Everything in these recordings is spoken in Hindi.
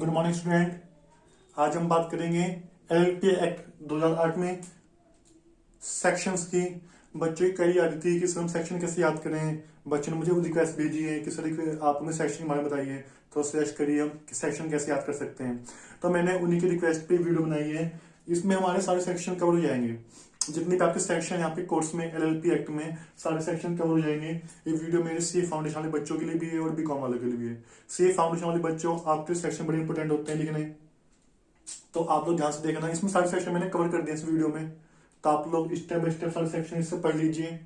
Good morning student. आज हम बात करेंगे एलएलपी एक्ट 2008 में सेक्शंस की। बच्चों की कई आ रही थी कि सर हम सेक्शन कैसे याद करें। बच्चों ने मुझे रिक्वेस्ट भेजी है कि सर आप हमें सेक्शन के बारे में बताइए, तो सजेस्ट करिए हम कि सेक्शन कैसे याद कर सकते हैं। तो मैंने उन्हीं की रिक्वेस्ट पे वीडियो बनाई है। इसमें हमारे सारे सेक्शन कवर हो जाएंगे। जितने भी आपके सेक्शन यहाँ पे कोर्स में एलएलपी एक्ट में सारे सेक्शन कवर हो जाएंगे। ये वीडियो मेरे सी फाउंडेशन वाले बच्चों के लिए भी है और बी कॉम वालों के लिए भी है। सी फाउंडेशन वाले बच्चों, आपके सेक्शन बड़े इंपॉर्टेंट होते हैं लिखने, तो आप लोग ध्यान से देखना। इसमें सारे सेक्शन मैंने कवर कर दिए इस वीडियो में, तो आप लोग स्टेप बाय स्टेप सारे सेक्शन इससे पढ़ लीजिए।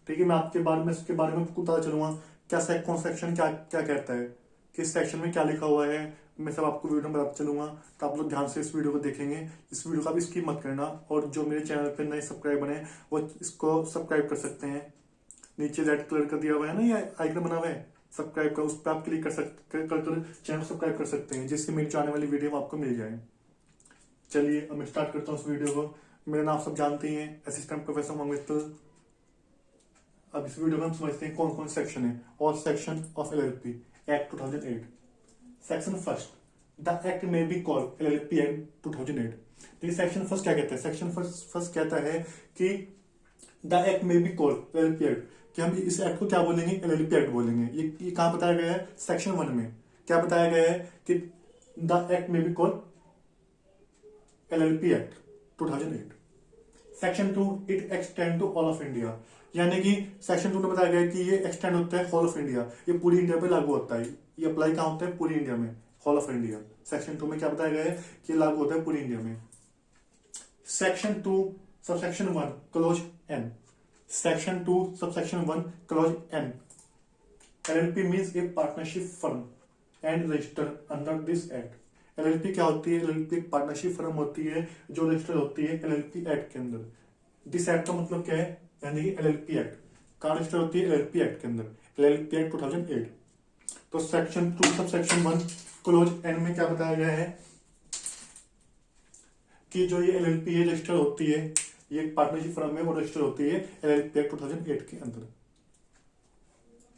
ठीक है, मैं आपके बारे में इसके बारे में आपको पता चलूंगा क्या कौन सेक्शन क्या क्या कहता है, किस सेक्शन में क्या लिखा हुआ है, मैं सब आपको वीडियो में बताता चलूंगा। तो आप लोग ध्यान से इस वीडियो को देखेंगे। इस वीडियो का भी स्किप मत करना, और जो मेरे चैनल पे नए सब्सक्राइबर हैं वो इसको सब्सक्राइब कर सकते हैं। नीचे रेड कलर का दिया हुआ है ना, ये आइकन बना हुआ है सब्सक्राइब का, उस पर आप क्लिक कर चैनल सब्सक्राइब कर सकते हैं, जिससे मेरी आने वाली वीडियो आपको मिल जाए। चलिए अब मैं स्टार्ट करता हूँ इस वीडियो को। मेरा नाम सब जानते ही हैं, असिस्टेंट प्रोफेसर मोहम्मद। अब इस वीडियो में हम समझते हैं कौन कौन सेक्शन है। All section of LLP act 2008। Section first, the act में बी कॉल्ड एलएलपी एक्ट 2008। तो ये सेक्शन फर्स्ट क्या कहता है? सेक्शन फर्स्ट कहता है कि द एक्ट में बी कॉल्ड एलएलपी एक्ट, कि हम इस एक्ट को क्या बोलेंगे? एलएलपी एक्ट बोलेंगे। ये कहां बताया गया है? सेक्शन 1 में क्या बताया गया है कि द एक्ट में be called LLP act 2008। Section 2, it extend to all of India, यानी कि सेक्शन 2 में बताया गया है कि ये एक्सटेंड होता है होल ऑफ इंडिया, ये पूरी इंडिया पे लागू होता है। ये अप्लाई कहां होता है? पूरी इंडिया में, होल ऑफ इंडिया। सेक्शन 2 में क्या बताया गया है कि लागू होता है पूरी इंडिया में। Section 2 subsection 1 clause N. Section 2 subsection 1 clause N, LLP means a partnership firm and register under this act. LLP क्या होती है? एलएलपी एक पार्टनरशिप फर्म होती है जो रजिस्टर होती है एलएलपी एक्ट के अंदर। दिस एक्ट का मतलब क्या है? यानी कि एलएलपी एक्ट कहां रजिस्टर होती है? एलएलपी एक्ट के अंदर, एलएलपी एक्ट 2008। तो सेक्शन 2 सबसेक्शन 1 क्लोज एन में क्या बताया गया है कि जो ये एलएलपी है रजिस्टर होती है, ये एक पार्टनरशिप फर्म है, वो रजिस्टर होती है एलएलपी एक्ट 2008 के अंदर।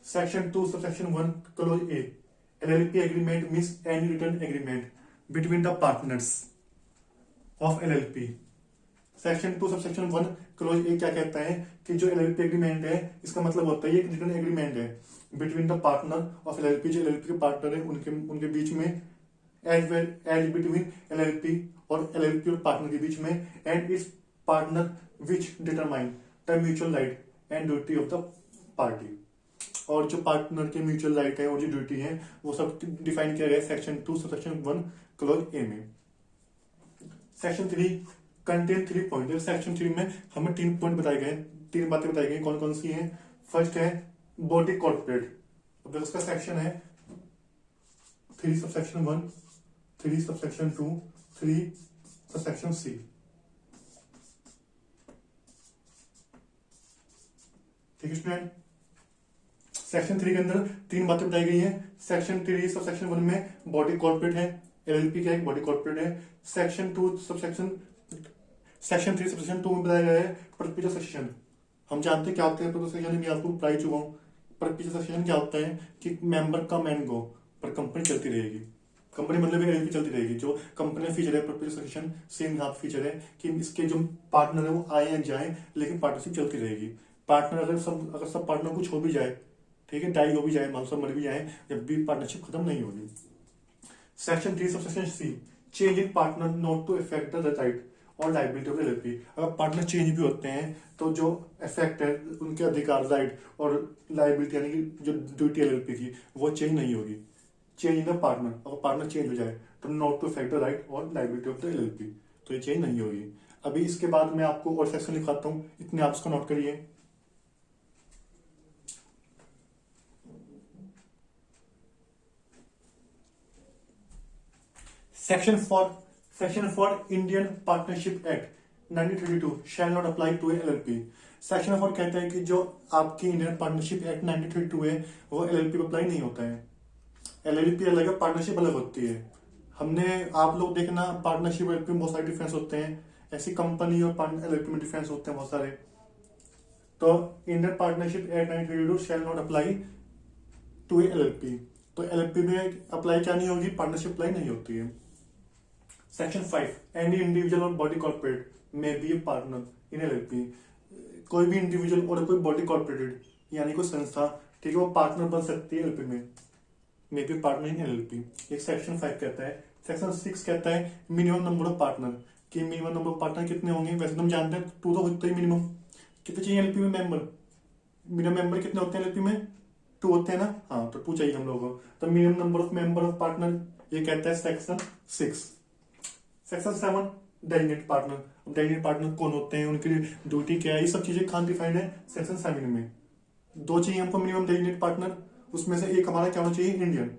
Section 2 subsection 1 clause A, LLP agreement means any written agreement between the partners of LLP। Section 2 subsection 1 clause A क्या कहता है कि जो LLP एग्रीमेंट है, इसका मतलब होता है ये एक रिटन एग्रीमेंट है between the partner of LLP। जो LLP के पार्टनर है उनके बीच में, एज बिटवीन LLP और LLP और पार्टनर के बीच में, and it's partner which determine the mutual right and duty of the party. और जो पार्टनर के म्यूचुअल राइट है और जो ड्यूटी है वो सब डिफाइन किया गया है सेक्शन 2 सबसेक्शन 1 क्लोज ए में। Section 3 contain 3 point. सेक्शन 3 में हमें 3 पॉइंट बताए गए, 3 बातें बताई गई। कौन कौन सी हैं? फर्स्ट है बॉडी कॉर्पोरेट। अब उसका सेक्शन है 3 सबसेक्शन 1, 3 सबसेक्शन 2, 3 सबसेक्शन सी। ठीक है स्टूडेंट, सेक्शन 3 के अंदर 3 बातें बताई गई हैं। सेक्शन 3 सबसेक्शन 1 में बॉडी कॉर्पोरेट है, एलएलपी क्या है? बॉडी कॉर्पोरेट है। सेक्शन 3 सबसेक्शन 2 में बताया गया है परपीचुअल सक्सेशन। हम जानते हैं क्या होता है परपीचुअल सक्सेशन, मैं आपको पढ़ा चुका हूँ। परपीचुअल सक्सेशन क्या होता है कि मेंबर कम एंड गो, पर कंपनी चलती रहेगी। कंपनी मतलब एलएलपी चलती रहेगी। जो कंपनी फीचर है परपीचुअल सक्सेशन, सेम यहाँ फीचर है कि इसके जो पार्टनर है वो आए या जाए, लेकिन पार्टनरशिप चलती रहेगी। पार्टनर अगर सब पार्टनर कुछ हो भी जाए, ठीक है, डाई हो भी जाए, मान सब मर भी जाए, जब भी पार्टनरशिप खत्म नहीं होगी। Section 3 subsection C, change in partner not to effect the right or liability of LLP. अगर पार्टनर चेंज भी होते हैं तो जो इफेक्ट है उनके अधिकार, राइट और लायबिलिटी यानी कि जो ड्यूटी एलएलपी की, वो चेंज नहीं होगी। चेंज इन द पार्टनर, अगर पार्टनर चेंज हो जाए तो not to effect the right or liability of the LLP, तो ये चेंज नहीं होगी। अभी इसके बाद मैं आपको और सेक्शन लिखाता हूँ, इतने आप इसको नोट करिए। Section four Indian partnership act 1932 shall not apply to LLP. Section 4 कहता है कि जो आपकी इंडियन पार्टनरशिप एक्ट 1932 है वो एलएलपी पर अप्लाई नहीं होता है। एलएलपी अलग है, पार्टनरशिप अलग होती है। आप लोग देखना, पार्टनरशिप एलएलपी में बहुत सारे डिफरेंस होते हैं, ऐसी कंपनी और एलएलपी में डिफरेंस होते हैं बहुत सारे। तो Indian partnership act 1932 shall not apply to LLP. तो एलएलपी में अप्लाई क्या नहीं होगी, पार्टनरशिप अप्लाई नहीं होती है। Section 5, any individual or body corporate may be a partner in LLP. कोई भी इंडिविजुअल और कोई बॉडी कॉर्पोरेटेड यानी कोई संस्था, ठीक है, वो पार्टनर बन सकती है एलएलपी में, may be partner in LLP. एक सेक्शन 5 कहता है। सेक्शन 6 कहता है मिनिमम नंबर ऑफ पार्टनर, कि मिनिमम नंबर ऑफ पार्टनर कितने होंगे। वैसे तुम जानते हैं 2 तो होते ही मिनिमम। कितने चाहिए एलएलपी में मेंबर, मिनिमम मेंबर कितने होते हैं एलएलपी में, 2 होते हैं ना, हाँ, तो 2 चाहिए हम लोगों को। तो minimum number of member of partner, ये कहता है section 6। Section 7, designated partner. Designated partner कौन होते हैं, उनकी ड्यूटी क्या है, ये सब चीजें कहाँ डिफाइंड है, सेक्शन 7 में। 2 चाहिए हमको मिनिमम डेजिग्नेटेड पार्टनर, उसमें से एक हमारा क्या होना चाहिए, इंडियन,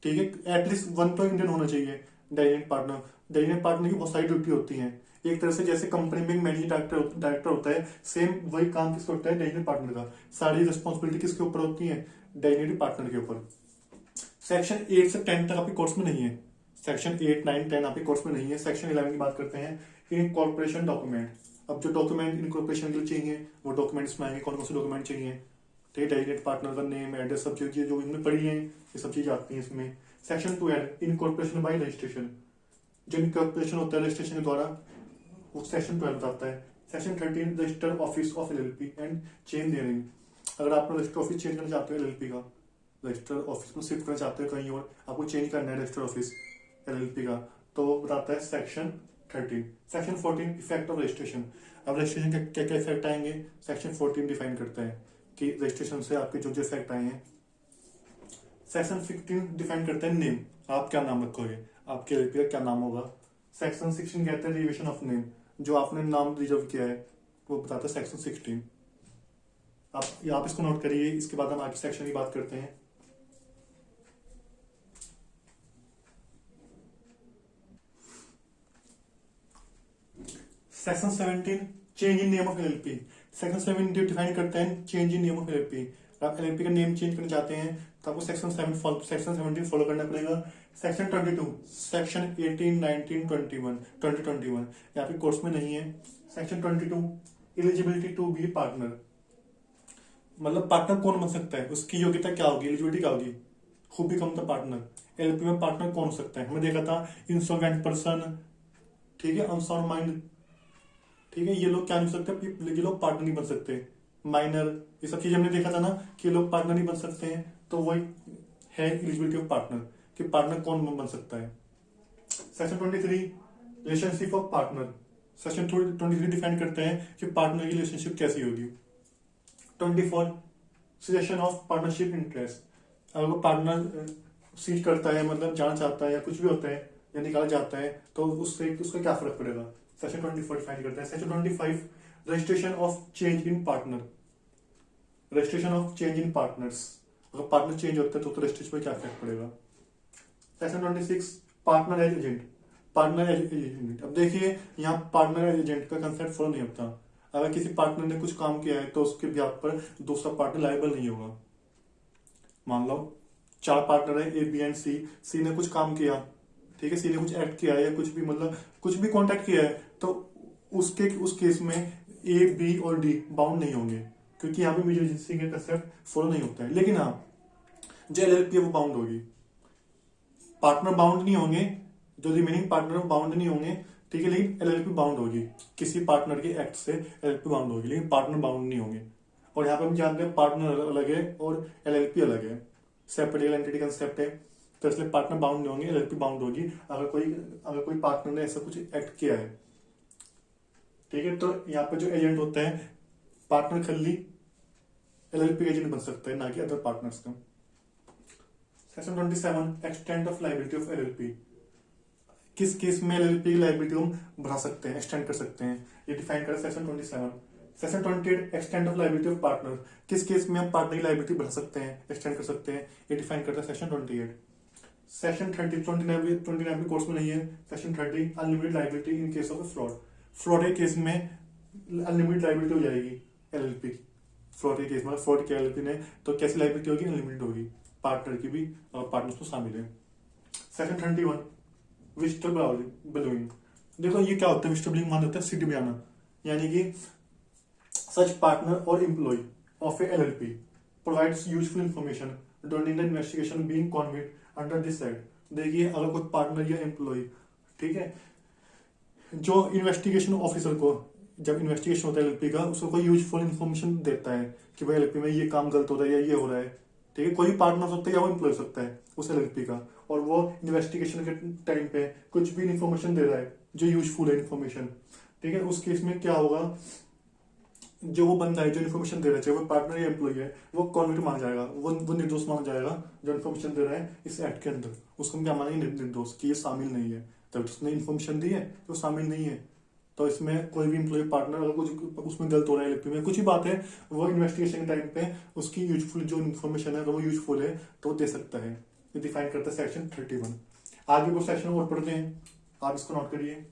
ठीक है, एटलीस्ट 1 तो इंडियन होना चाहिए डेजिग्नेटेड पार्टनर। डेजिग्नेटेड पार्टनर की बहुत सारी ड्यूटी होती है। एक तरह से जैसे कंपनी में मैनेजिंग डायरेक्टर होता है, सेम वही काम किसका होता है, डेजिग्नेटेड पार्टनर का। सारी रिस्पॉन्सिबिलिटी किसके ऊपर होती है, डेजिग्नेटेड पार्टनर के ऊपर। सेक्शन 8 से 10 तक आपके कोर्स में नहीं है। सेक्शन 8, 9, 10 आपके कोर्स में नहीं है। सेक्शन 11 की बात करते हैं, इनकॉर्पोरेशन डॉक्यूमेंट। अब जो डॉक्यूमेंट इनकॉर्पोरेशन के लिए चाहिए वो डॉक्यूमेंट्स में आएंगे, कौन कौन से डॉक्यूमेंट चाहिए, ठीक है, डेजिग्नेटेड पार्टनर का नेम, एड्रेस, सब चीजें जो इनमें पड़ी है, ये सब चीजें आती हैं इसमें। Section 12, incorporation bye registration. जो इनकॉर्पोरेशन होता है रजिस्ट्रेशन के द्वारा, वो सेक्शन 12 बताता है। Section 13, register office of LLP and change देयरिंग। अगर आप रजिस्टर ऑफिस चेंज करना चाहते हो एलएलपी का, रजिस्टर ऑफिस में शिफ्ट करना चाहते हो कहीं और, आपको चेंज करना है रजिस्टर ऑफिस एलएलपी का, तो वो बताता है section 13। Section 14, effect of registration. अब रजिस्ट्रेशन के क्या क्या इफेक्ट आएंगे, सेक्शन 14 डिफाइन करता है कि रजिस्ट्रेशन से आपके जो जो इफेक्ट आए हैं। सेक्शन 15 डिफाइन करता है नेम, आप क्या नाम रखोगे, आपके एलएलपी का क्या नाम होगा। सेक्शन 16 कहता है रिजर्वेशन ऑफ नेम, जो आपने नाम रिजर्व किया है वो बताता है सेक्शन 16। आप इसको नोट करिए, इसके बाद हम आगे सेक्शन की बात करते हैं। Section 17, change in name of LLP. Section 17 define करता है change in name of LLP. आप एलएलपी का नेम चेंज करना चाहते हैं तो आपको सेक्शन 17 फॉलो करना पड़ेगा। सेक्शन 22, सेक्शन 18, 19, 21 यहाँ पे कोर्स में नहीं है। Section 22, eligibility to be partner, मतलब पार्टनर कौन बन सकता है, उसकी योग्यता क्या होगी, एलिजिबिलिटी क्या होगी, who become the partner. LLP में पार्टनर कौन हो सकता है, हमने देखा था इंसॉल्वेंट पर्सन, ठीक है, अनसाउंड माइंड, ठीक है, ये लोग क्या नहीं सकते, ये लोग पार्टनर नहीं बन सकते। माइनर, ये सब चीज हमने देखा था ना कि ये लोग पार्टनर नहीं बन सकते हैं, तो वही है एलिजिबिलिटी ऑफ पार्टनर कि पार्टनर कौन बन सकता है। Section 23, relationship of partner. Section 23 define करते हैं कि पार्टनर की रिलेशनशिप कैसी होगी। 24, सिलेक्शन ऑफ पार्टनरशिप इंटरेस्ट। अगर वो पार्टनर सीज करता है, मतलब जाना चाहता है या कुछ भी होता है या निकाला जाता है, तो उससे उसका क्या फर्क पड़ेगा, सेक्शन 24 डिफाइन करता है। Section 25, registration of change in partner. Registration of change in partners, अगर पार्टनर चेंज होता है तो रजिस्ट्रेशन पर क्या इफेक्ट पड़ेगा। Section 26, partner as agent. Partner as agent, अब देखिए यहाँ पार्टनर एज एजेंट का कंसेप्ट फॉलो नहीं होता। अगर किसी पार्टनर ने कुछ काम किया है तो उसके ब्याह पर दूसरा पार्टनर लायबल नहीं होगा। मान लो 4 पार्टनर है, ए बी एंड सी। सी ने कुछ काम किया, ठीक है, सी ने कुछ एक्ट किया है या कुछ भी, मतलब कुछ भी कॉन्टेक्ट किया है, तो उस केस में ए, बी और डी बाउंड नहीं होंगे, क्योंकि यहाँ पे म्यूचुअलिटी का कंसेप्ट फॉलो नहीं होता है। लेकिन हाँ, जो एलएलपी है वो बाउंड होगी। पार्टनर बाउंड नहीं होंगे, जो रिमेनिंग पार्टनर बाउंड नहीं होंगे, ठीक है, लेकिन एलएलपी बाउंड होगी। किसी पार्टनर के एक्ट से एलएलपी बाउंड होगी, लेकिन पार्टनर बाउंड नहीं होंगे। और यहाँ पे हम जानते हैं पार्टनर अलग है और एलएलपी अलग है, सेपरेट एंटिटी कंसेप्ट है, तो इसलिए पार्टनर बाउंड नहीं होंगे, एलएलपी बाउंड होगी। अगर कोई पार्टनर ने ऐसा कुछ एक्ट किया है, ठीक है, तो यहाँ पे जो एजेंट होता है पार्टनर खाली एलएलपी एजेंट बन सकता है, ना कि अदर पार्टनर्स का। Section 27, extent of liability of LLP. किस केस में एलएलपी की लायबिलिटी हम बढ़ा सकते हैं, एक्सटेंड कर सकते हैं, ये डिफाइन करें section 27। Section 28, extent of liability of partner. किस केस में हम पार्टनर की लायबिलिटी बढ़ा सकते हैं, एक्सटेंड कर सकते हैं, ये डिफाइन करता है सेक्शन 28। सेक्शन 30, 29 कोर्स में नहीं है। Section 30, unlimited liability in case of fraud. Fraud के केस में अनलिमिटेड लायबिलिटी हो जाएगी एलएलपी। फ्रॉड के केस में फ्रॉड किया एलएलपी ने तो कैसी लायबिलिटी होगी, अनलिमिटेड होगी, पार्टनर की भी और पार्टनर्स तो शामिल है। Section 31, visitor billowing. देखो ये क्या होता है, विजिटर बिलोइंग मान होता है सिटी बयाना, यानी कि such partner or employee of a LLP provides useful information during the investigation being convict under this act. देखिए अगर कोई पार्टनर या एम्प्लॉय, ठीक है, जो इन्वेस्टिगेशन ऑफिसर को जब इन्वेस्टिगेशन होता है एलएलपी का, उसको कोई यूजफुल इन्फॉर्मेशन देता है कि भाई एलएलपी में ये काम गलत हो रहा है या ये हो रहा है, ठीक है, कोई भी पार्टनर हो सकता है या वो एम्प्लॉय हो सकता है उस एलएलपी का, और वो इन्वेस्टिगेशन के टाइम पे कुछ भी इन्फॉर्मेशन दे रहा है जो यूजफुल है इन्फॉर्मेशन, ठीक है, उस केस में क्या होगा, जो वो बंदा है जो इन्फॉर्मेशन दे रहा है, चाहे वो पार्टनर या एम्प्लॉय है, वो कॉन्विक्ट माना जाएगा, वो निर्दोष माना जाएगा जो इन्फॉर्मेशन दे रहा है इस एक्ट के अंदर। उसको हम क्या मानेंगे, निर्दोष, कि ये शामिल नहीं है, तब उसने इन्फॉर्मेशन दी है तो शामिल नहीं है। तो इसमें कोई भी एम्प्लॉय पार्टनर अगर कुछ उसमें गलत हो रहा है एलएलपी में, कुछ ही बात है, वो इन्वेस्टिगेशन के टाइम पे उसकी यूजफुल जो इन्फॉर्मेशन है, अगर वो यूजफुल है तो दे सकता है। ये डिफाइन करता है सेक्शन 31। आगे वो सेक्शन और पढ़ते हैं, आप इसको नोट करिए।